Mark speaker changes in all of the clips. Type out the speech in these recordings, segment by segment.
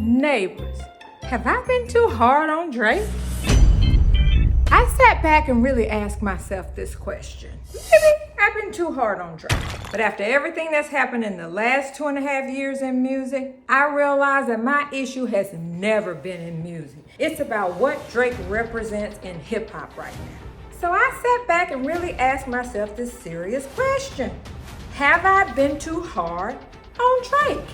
Speaker 1: Neighbors, have I been too hard on Drake? I sat back and really asked myself this question. Maybe I've been too hard on Drake. But after everything that's happened in the last 2.5 years in music, I realized that my issue has never been in music. It's about what Drake represents in hip hop right now. So I sat back and really asked myself this serious question. Have I been too hard on Drake?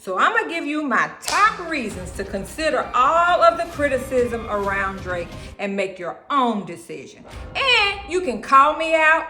Speaker 1: So I'm gonna give you my top reasons to consider all of the criticism around Drake and make your own decision. And you can call me out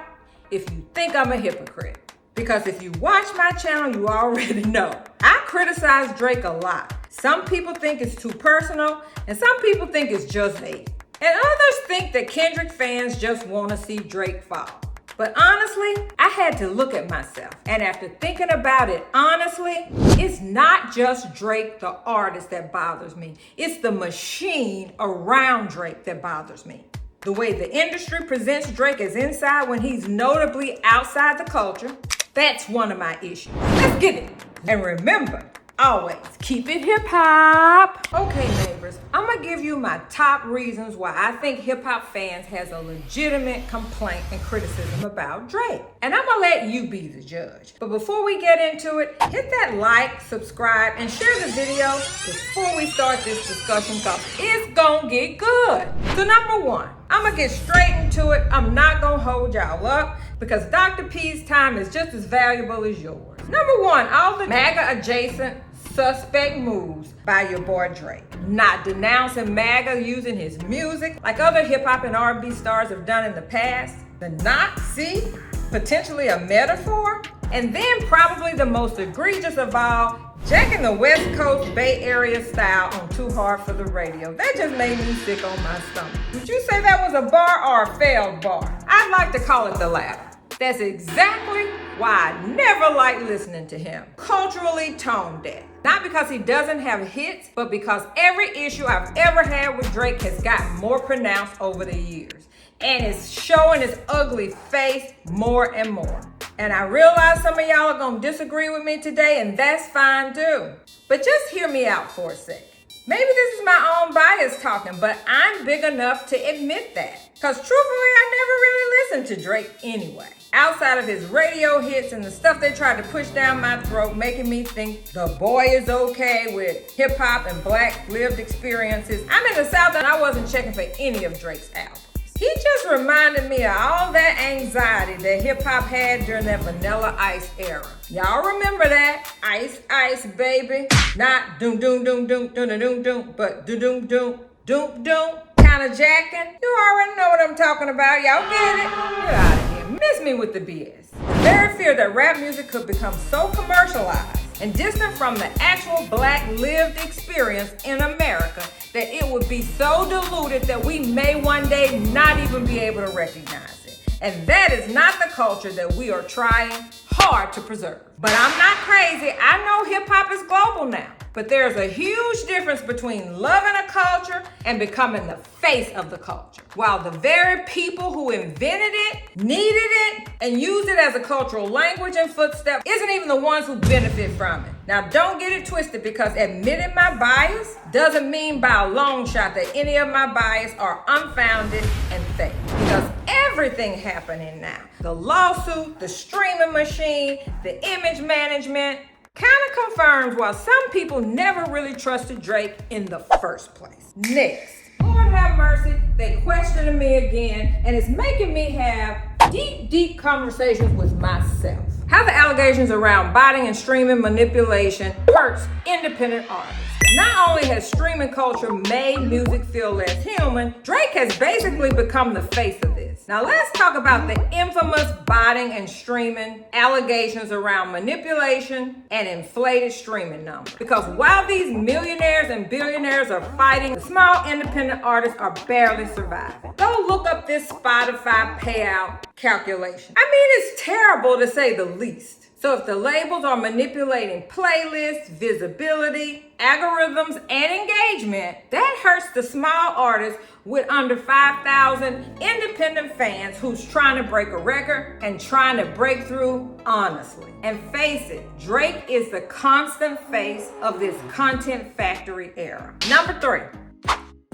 Speaker 1: if you think I'm a hypocrite. Because if you watch my channel, you already know. I criticize Drake a lot. Some people think it's too personal, and some people think it's just hate. And others think that Kendrick fans just wanna see Drake fall. But honestly, I had to look at myself. And after thinking about it honestly, it's not just Drake, the artist, that bothers me. It's the machine around Drake that bothers me. The way the industry presents Drake as inside when he's notably outside the culture, that's one of my issues. Let's get it. And remember, always keep it hip hop. Okay, neighbors, I'm gonna give you my top reasons why I think hip hop fans has a legitimate complaint and criticism about Drake. And I'm gonna let you be the judge. But before we get into it, hit that like, subscribe, and share the video before we start this discussion because it's gonna get good. So number one, I'm gonna get straight into it. I'm not gonna hold y'all up because Dr. P's time is just as valuable as yours. Number one, all the MAGA adjacent suspect moves by your boy Drake. Not denouncing MAGA using his music like other hip hop and R&B stars have done in the past. The Nazi, potentially a metaphor. And then probably the most egregious of all, jacking the West Coast Bay Area style on Too Hard for the Radio. That just made me sick on my stomach. Would you say that was a bar or a failed bar? I'd like to call it the latter. That's exactly why I never liked listening to him. Culturally tone deaf. Not because he doesn't have hits, but because every issue I've ever had with Drake has gotten more pronounced over the years. And it's showing its ugly face more and more. And I realize some of y'all are gonna disagree with me today, and that's fine too. But just hear me out for a sec. Maybe this is my own bias talking, but I'm big enough to admit that. Because truthfully, I never really listened to Drake anyway. Outside of his radio hits and the stuff they tried to push down my throat, making me think the boy is okay with hip hop and black lived experiences. I'm in the South and I wasn't checking for any of Drake's albums. He just reminded me of all that anxiety that hip hop had during that Vanilla Ice era. Y'all remember that? Ice, ice, baby. Not doom, doom, doom, doom, doom, doom, doom, but doom, doom, doom, doom, doom. Kind of jacking. You already know what I'm talking about. Y'all get it? Get out of here. Miss me with the BS. The very fear that rap music could become so commercialized and distant from the actual black lived experience in America that it would be so diluted that we may one day not even be able to recognize it. And that is not the culture that we are trying hard to preserve. But I'm not crazy. I know hip hop is global now. But there's a huge difference between loving a culture and becoming the face of the culture. While the very people who invented it, needed it, and used it as a cultural language and footstep isn't even the ones who benefit from it. Now don't get it twisted because admitting my bias doesn't mean by a long shot that any of my bias are unfounded and fake. Because everything happening now, the lawsuit, the streaming machine, the image management, kind of confirms why some people never really trusted Drake in the first place. Next, Lord have mercy, they questioning me again, and it's making me have deep conversations with myself. How the allegations around botting and streaming manipulation hurts independent artists. Not only has streaming culture made music feel less human, Drake has basically become the face of this. Now let's talk about the infamous botting and streaming allegations around manipulation and inflated streaming numbers. Because while these millionaires and billionaires are fighting, the small independent artists are barely surviving. Go look up this Spotify payout calculation. I mean, it's terrible to say the least. So if the labels are manipulating playlists, visibility, algorithms, and engagement, that hurts the small artists with under 5,000 independent fans who's trying to break a record and trying to break through honestly. And face it, Drake is the constant face of this content factory era. Number 3.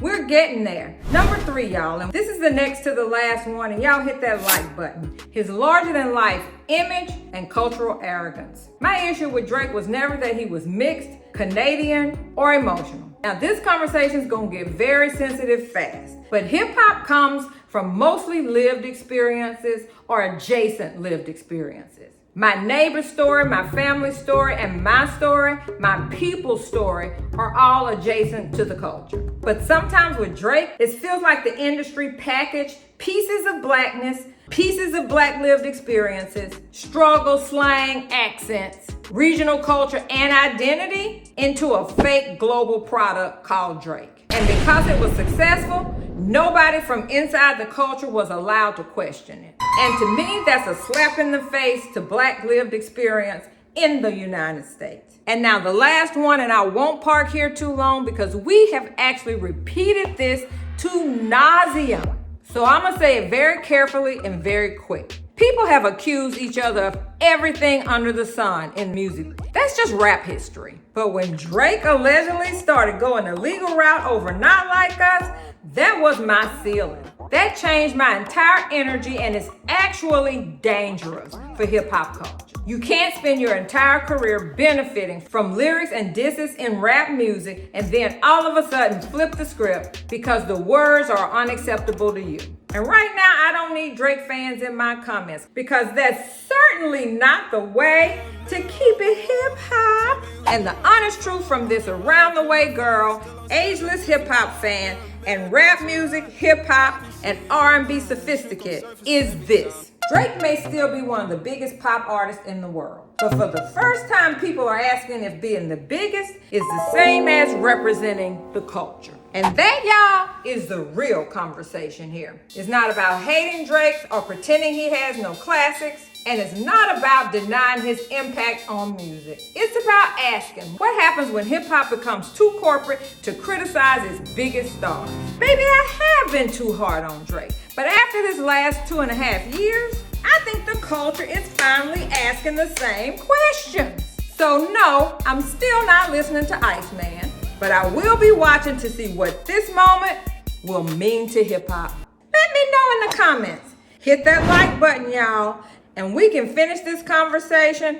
Speaker 1: We're getting there. Number 3, y'all, and this is the next to the last one, and y'all hit that like button. His larger-than-life image and cultural arrogance. My issue with Drake was never that he was mixed, Canadian, or emotional. Now, this conversation is gonna get very sensitive fast, but hip-hop comes from mostly lived experiences or adjacent lived experiences. My neighbor's story, my family's story, and my story, my people's story are all adjacent to the culture. But sometimes with Drake, it feels like the industry packaged pieces of blackness, pieces of black lived experiences, struggle, slang, accents, regional culture, and identity into a fake global product called Drake. And because it was successful, nobody from inside the culture was allowed to question it. And to me, that's a slap in the face to black lived experience in the United States. And now the last one, and I won't park here too long because we have actually repeated this to nauseam. So I'm gonna say it very carefully and very quick. People have accused each other of everything under the sun in music. That's just rap history. But when Drake allegedly started going the legal route over Not Like Us, that was my ceiling. That changed my entire energy and is actually dangerous for hip hop culture. You can't spend your entire career benefiting from lyrics and disses in rap music and then all of a sudden flip the script because the words are unacceptable to you. And right now, I don't need Drake fans in my comments because that's certainly not the way to keep it hip hop. And the honest truth from this around the way girl, ageless hip hop fan, and rap music, hip hop, and R&B sophisticate is this. Drake may still be one of the biggest pop artists in the world, but for the first time, people are asking if being the biggest is the same as representing the culture. And that, y'all, is the real conversation here. It's not about hating Drake or pretending he has no classics, and it's not about denying his impact on music. It's about asking, what happens when hip-hop becomes too corporate to criticize its biggest stars? Maybe I have been too hard on Drake, but after this last 2.5 years, I think the culture is finally asking the same questions. So no, I'm still not listening to Iceman, but I will be watching to see what this moment will mean to hip-hop. Let me know in the comments. Hit that like button, y'all, and we can finish this conversation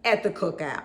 Speaker 1: at the cookout.